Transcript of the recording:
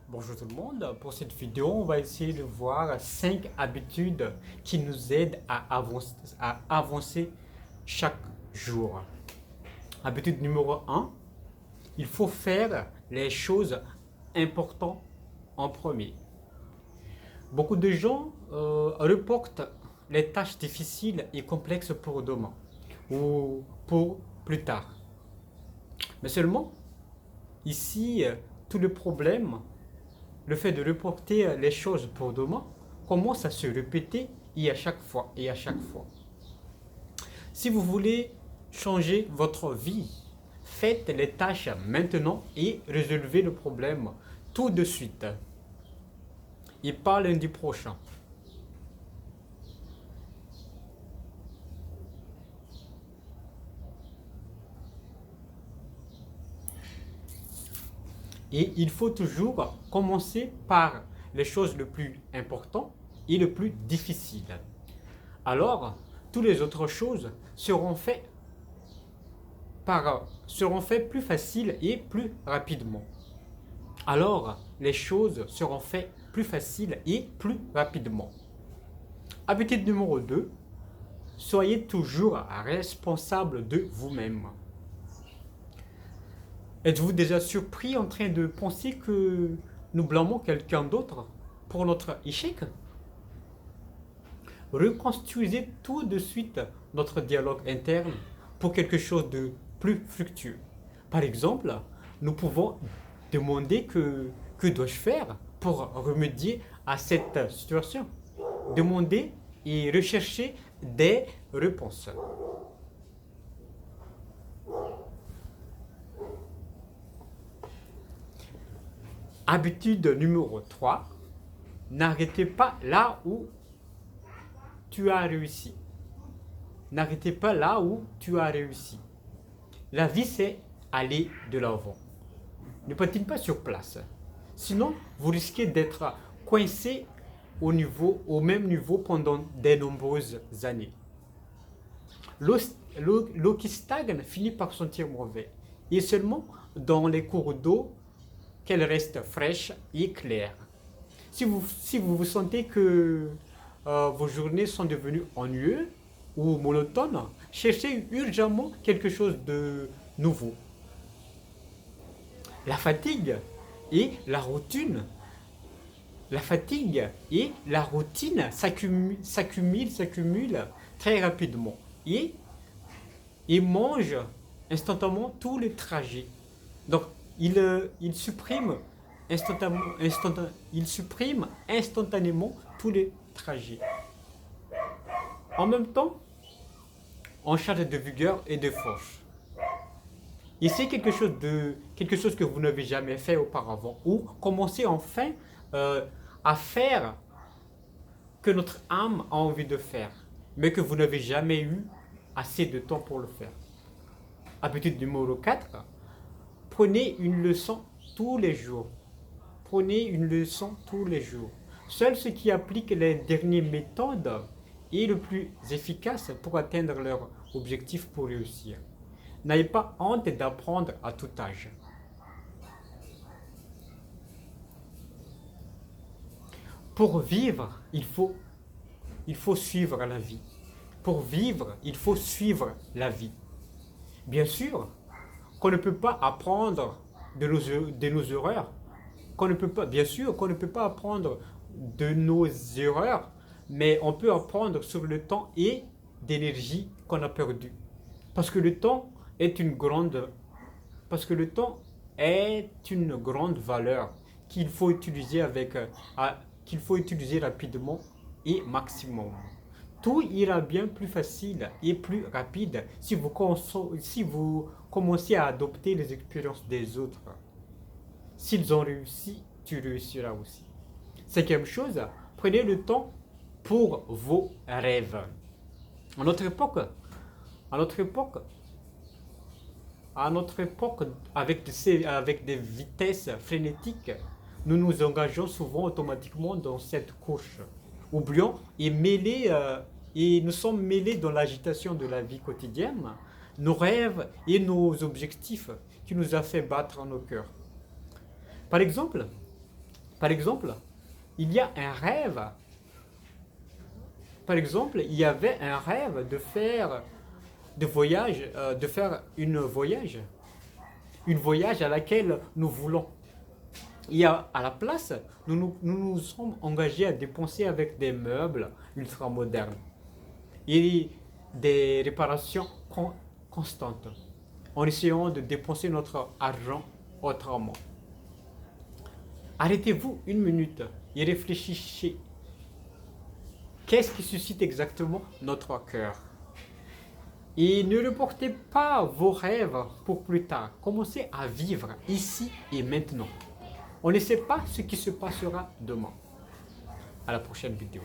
Bonjour tout le monde, pour cette vidéo on va essayer de voir 5 habitudes qui nous aident à avancer chaque jour. Habitude numéro un, il faut faire les choses importantes en premier. Beaucoup de gens reportent les tâches difficiles et complexes pour demain ou pour plus tard. Mais seulement, ici, tout le problème, le fait de reporter les choses pour demain commence à se répéter et à chaque fois et à chaque fois. Si vous voulez changer votre vie, faites les tâches maintenant et résolvez le problème tout de suite. Et pas lundi prochain. Et il faut toujours commencer par les choses les plus importantes et les plus difficiles. Alors, toutes les autres choses seront faites plus faciles et plus rapidement. Alors, les choses seront faites plus faciles et plus rapidement. Habitude numéro 2, soyez toujours responsable de vous-même. Êtes-vous déjà surpris en train de penser que nous blâmons quelqu'un d'autre pour notre échec? Reconstruisez tout de suite notre dialogue interne pour quelque chose de plus fructueux. Par exemple, nous pouvons demander que dois-je faire pour remédier à cette situation? Demander et rechercher des réponses. Habitude numéro 3, n'arrêtez pas là où tu as réussi. N'arrêtez pas là où tu as réussi. La vie, c'est aller de l'avant. Ne patine pas sur place. Sinon, vous risquez d'être coincé au même niveau pendant de nombreuses années. L'eau qui stagne finit par sentir mauvais. Et seulement dans les cours d'eau qu'elle reste fraîche et claire. Si vous sentez que vos journées sont devenues ennuyeuses ou monotones, cherchez urgemment quelque chose de nouveau. La fatigue et la routine, la fatigue et la routine s'accumulent très rapidement et mangent instantanément tous les trajets. Donc, il supprime instantanément tous les trajets. En même temps, on charge de vigueur et de force. Essayez quelque chose que vous n'avez jamais fait auparavant ou commencez enfin à faire que notre âme a envie de faire, mais que vous n'avez jamais eu assez de temps pour le faire. Habitude numéro 4, prenez une leçon tous les jours. Prenez une leçon tous les jours. Seuls ceux qui appliquent les dernières méthodes est le plus efficace pour atteindre leur objectif pour réussir. N'ayez pas honte d'apprendre à tout âge. Pour vivre, il faut suivre la vie. Pour vivre, il faut suivre la vie. Bien sûr, qu'on ne peut pas apprendre de nos erreurs, bien sûr qu'on ne peut pas apprendre de nos erreurs, mais on peut apprendre sur le temps et d'énergie qu'on a perdu. Parce que le temps est une grande, parce que le temps est une grande valeur qu'il faut utiliser qu'il faut utiliser rapidement et maximum. Tout ira bien plus facile et plus rapide si vous commencez à adopter les expériences des autres. S'ils ont réussi, tu réussiras aussi. Cinquième chose, prenez le temps pour vos rêves. À notre époque, à notre époque, avec des vitesses frénétiques, nous nous engageons souvent automatiquement dans cette course. Oublions et nous sommes mêlés dans l'agitation de la vie quotidienne, nos rêves et nos objectifs qui nous a fait battre nos cœurs. Par exemple, Par exemple, il y a un rêve. Par exemple, il y avait un rêve de faire de faire une voyage à laquelle nous voulons. Et à la place, nous sommes engagés à dépenser avec des meubles ultra modernes et des réparations constantes, en essayant de dépenser notre argent autrement. Arrêtez-vous une minute et réfléchissez. Qu'est-ce qui suscite exactement notre cœur? Et ne reportez pas vos rêves pour plus tard. Commencez à vivre ici et maintenant. On ne sait pas ce qui se passera demain. À la prochaine vidéo.